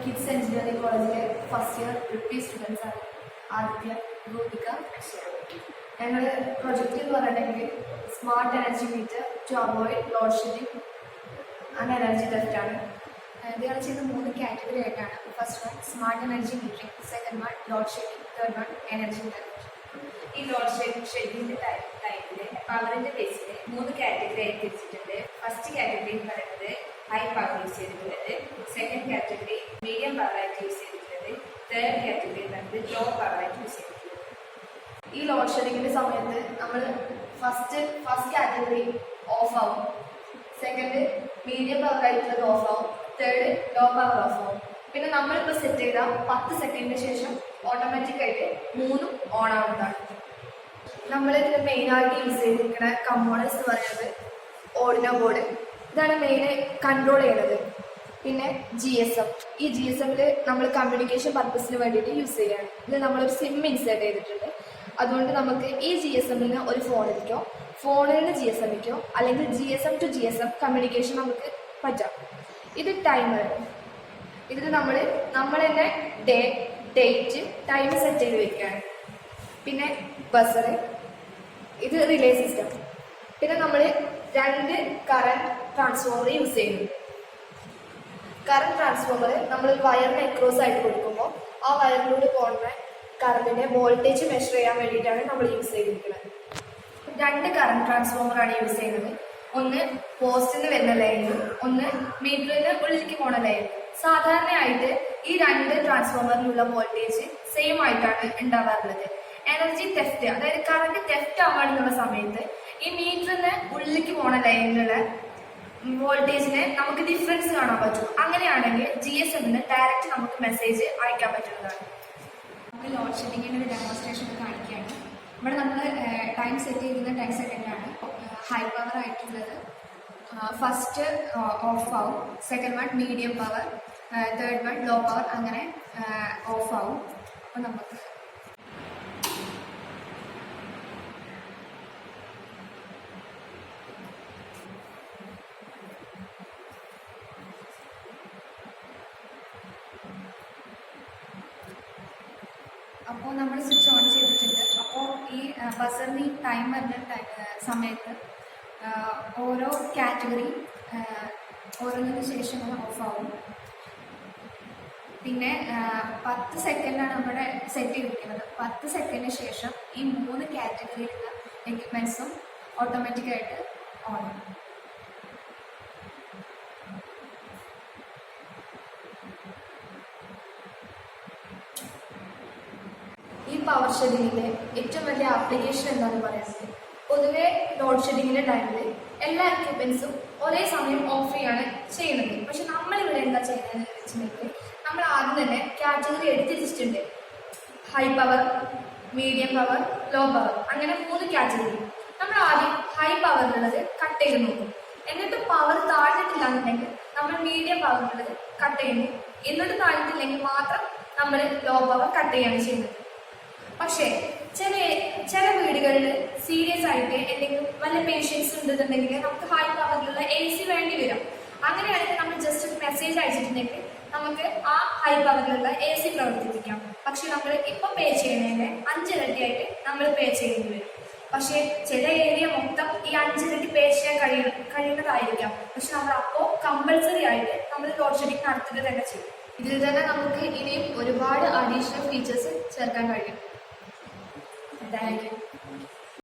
Kids engineering കോളേജിലെ first year repeat students ആണ് ആദിത്യ, ഗോപിക, ഞങ്ങളുടെ പ്രൊജക്റ്റ് എന്ന് പറഞ്ഞിട്ടുണ്ടെങ്കിൽ smart energy meter to avoid load shedding and energy theft ആണ്. ഇതുകൾ ചെയ്യുന്ന 3 കാറ്റഗറി ആയിട്ടാണ്. First one smart energy metering, second one load shedding, third one energy theft. ഈ ലോഡ് ഷെഡിങ്ങിന്റെ ടൈമില് പവറിന്റെ ബേസിൽ 3 കാറ്റഗറി ആയി തിരിച്ചിട്ടുണ്ട്. ഫസ്റ്റ് കാറ്റഗറി എന്ന് പറയുന്നത് ഹൈ പവർ യൂസ് ചെയ്തിട്ടുള്ളത്, സെക്കൻഡ് കാറ്റഗറി മീഡിയം പവർ ആയിട്ട് യൂസ് ചെയ്തിട്ടുള്ളത്, തേർഡ് കാറ്റഗറി എന്ന് പറയുന്നത് ലോ പവർ ആയിട്ട് യൂസ് ചെയ്തിട്ടുള്ളത്. ഈ ലോഡ് ഷെഡിങ്ങിന്റെ സമയത്ത് നമ്മൾ ഫസ്റ്റ് കാറ്റഗറി ഓഫ് ആവും, സെക്കൻഡ് മീഡിയം പവർ ആയിട്ടുള്ളത് ഓഫ് ആവും, തേർഡ് ലോ പവർ ഓഫ് ആവും. പിന്നെ നമ്മളിപ്പോൾ സെറ്റ് ചെയ്ത 10 സെക്കൻഡിന് ശേഷം ഓട്ടോമാറ്റിക് ആയിട്ട് 3ഉം ഓൺ ആവുന്നതാണ്. നമ്മൾ ഇതിന് മെയിനായിട്ട് യൂസ് ചെയ്തിരിക്കുന്ന കമ്പോണൻസ് എന്ന് പറയുന്നത് ഓർഡിനോ ബോർഡ്, ഇതാണ് മെയിൻ കൺട്രോൾ ചെയ്യുന്നത്. പിന്നെ GSM, ഈ GSMൽ നമ്മൾ കമ്മ്യൂണിക്കേഷൻ പർപ്പസിന് വേണ്ടിയിട്ട് യൂസ് ചെയ്യുകയാണ്. ഇത് നമ്മളൊരു സിം ഇൻസേർട്ട് ചെയ്തിട്ടുണ്ട്. അതുകൊണ്ട് നമുക്ക് ഈ GSMൽ നിന്ന് ഒരു ഫോണിലേക്കോ ഫോണിൽ നിന്ന് GSMലേക്കോ അല്ലെങ്കിൽ GSM to GSM കമ്മ്യൂണിക്കേഷൻ നമുക്ക് പറ്റാം. ഇത് ടൈമർ, ഇതിൽ നമ്മൾ തന്നെ ഡേറ്റ് ടൈം സെറ്റ് ചെയ്ത് വെക്കുകയാണ്. പിന്നെ ബസർ, ഇത് റിലേ സിസ്റ്റം. പിന്നെ നമ്മൾ 2 കറണ്ട് ട്രാൻസ്ഫോമർ യൂസ് ചെയ്യുന്നു. കറണ്ട് ട്രാൻസ്ഫോമർ നമ്മൾ വയറിന് അക്രോസ് ആയിട്ട് കൊടുക്കുമ്പോൾ ആ വയറിലൂടെ പോകുന്ന കറണ്ടിന്റെ വോൾട്ടേജ് മെഷർ ചെയ്യാൻ വേണ്ടിയിട്ടാണ് നമ്മൾ യൂസ് ചെയ്തിരിക്കുന്നത്. 2 കറണ്ട് ട്രാൻസ്ഫോമറാണ് യൂസ് ചെയ്യുന്നത്. ഒന്ന് പോസ്റ്റിന് വരുന്ന ലൈനും ഒന്ന് മീറ്ററിന് ഉള്ളിലേക്ക് പോണ ലൈനും. സാധാരണയായിട്ട് ഈ 2 ട്രാൻസ്ഫോമറിലുള്ള വോൾട്ടേജ് സെയിം ആയിട്ടാണ് ഉണ്ടാവാറുള്ളത്. എനർജി തെഫ്റ്റ്, അതായത് കറണ്ട് തെഫ്റ്റ് ആവാനുള്ള സമയത്ത് ഈ മീറ്ററിന് ഉള്ളിലേക്ക് പോണ ലൈനിലുള്ള വോൾട്ടേജിന് നമുക്ക് ഡിഫറൻസ് കാണാൻ പറ്റും. അങ്ങനെയാണെങ്കിൽ GSMന് ഡയറക്റ്റ് നമുക്ക് മെസ്സേജ് അയക്കാൻ പറ്റുന്നതാണ്. നമ്മൾ ലോഡ് ഷെഡിങ്ങിൻ്റെ ഒരു ഡെമോൺസ്ട്രേഷൻ കാണിക്കുകയാണ്. ഇവിടെ നമ്മൾ ടൈം സെറ്റ് ചെയ്യുന്ന 10 സെക്കൻഡാണ്. ഹൈ പവർ ആയിട്ടുള്ളത് ഫസ്റ്റ് ഓഫ് ആവും, second one medium power, third one low power, അങ്ങനെ ഓഫ് ആവും. അപ്പോൾ നമുക്ക് അപ്പോൾ നമ്മൾ സ്വിച്ച് ഓൺ ചെയ്തിട്ടുണ്ട്. അപ്പോൾ ഈ ബസറിന് ഈ ടൈം വരുന്ന സമയത്ത് ഓരോ കാറ്റഗറി ഓരോന്നിന് ശേഷം ഓഫ് ആവും. പിന്നെ 10 സെക്കൻഡാണ് നമ്മുടെ സെറ്റ് ചെയ്തിരിക്കുന്നത്. 10 സെക്കൻഡിന് ശേഷം ഈ 3 കാറ്റഗറിയിലുള്ള എക്യുപ്മെൻറ്റ്സും ഓട്ടോമാറ്റിക്കായിട്ട് ഓൺ ആവും. ഈ പവർ ഷെഡിങ്ങിന്റെ ഏറ്റവും വലിയ ആപ്ലിക്കേഷൻ എന്താണെന്ന് പറയുന്നത്, പൊതുവെ ലോഡ് ഷെഡിങ്ങിന്റെ ടൈമിൽ എല്ലാ എക്യുപ്മെന്റ്സും ഒരേ സമയം ഓഫ് ചെയ്യാണ് ചെയ്യുന്നത്. പക്ഷെ നമ്മളിവിടെ എന്താ ചെയ്യുന്നതെന്ന് വെച്ചിട്ടുണ്ടെങ്കിൽ നമ്മൾ ആദ്യം തന്നെ കാറ്റഗറി എടുത്തിട്ടുണ്ട്. High power, medium power, low power, അങ്ങനെ 3 കാറ്റഗറി. നമ്മൾ ആദ്യം ഹൈ പവറിലുള്ളത് കട്ട് ചെയ്ത് നോക്കും. എന്നിട്ട് പവർ താഴ്ന്നിട്ടില്ല എന്നുണ്ടെങ്കിൽ നമ്മൾ മീഡിയം പവറിലുള്ളത് കട്ട് ചെയ്യുന്നു. എന്നിട്ട് താഴ്ന്നിട്ടില്ലെങ്കിൽ മാത്രം നമ്മൾ ലോ പവർ കട്ട് ചെയ്യാണ് ചെയ്യുന്നത്. പക്ഷേ ചില വീടുകളിൽ സീരിയസ് ആയിട്ട് എന്തെങ്കിലും വല്ല പേഷ്യൻസ് ഉണ്ടെന്നുണ്ടെങ്കിൽ നമുക്ക് ഹൈ പവറിലുള്ള AC വേണ്ടി വരും. അങ്ങനെയാണെങ്കിൽ നമ്മൾ ജസ്റ്റ് ഒരു മെസ്സേജ് അയച്ചിട്ടുണ്ടെങ്കിൽ നമുക്ക് ആ ഹൈ പവറിലുള്ള AC പ്രവർത്തിപ്പിക്കാം. പക്ഷെ നമ്മൾ ഇപ്പം പേ ചെയ്യുന്നതിൻ്റെ 5 ഇരട്ടിയായിട്ട് നമ്മൾ പേ ചെയ്യേണ്ടി വരും. പക്ഷേ ചില ഏരിയ മൊത്തം ഈ 5 ഇരട്ടി പേ ചെയ്യാൻ കഴിയുന്നതായിരിക്കാം. പക്ഷെ നമ്മൾ അപ്പോൾ കമ്പൾസറി ആയിട്ട് നമ്മൾ ലോഡ് ഷെഡിങ് നടത്തുക തന്നെ ചെയ്യും. ഇതിൽ തന്നെ നമുക്ക് ഇനിയും ഒരുപാട് അഡീഷണൽ ഫീച്ചേഴ്സ് ചേർക്കാൻ കഴിയും. Thank you.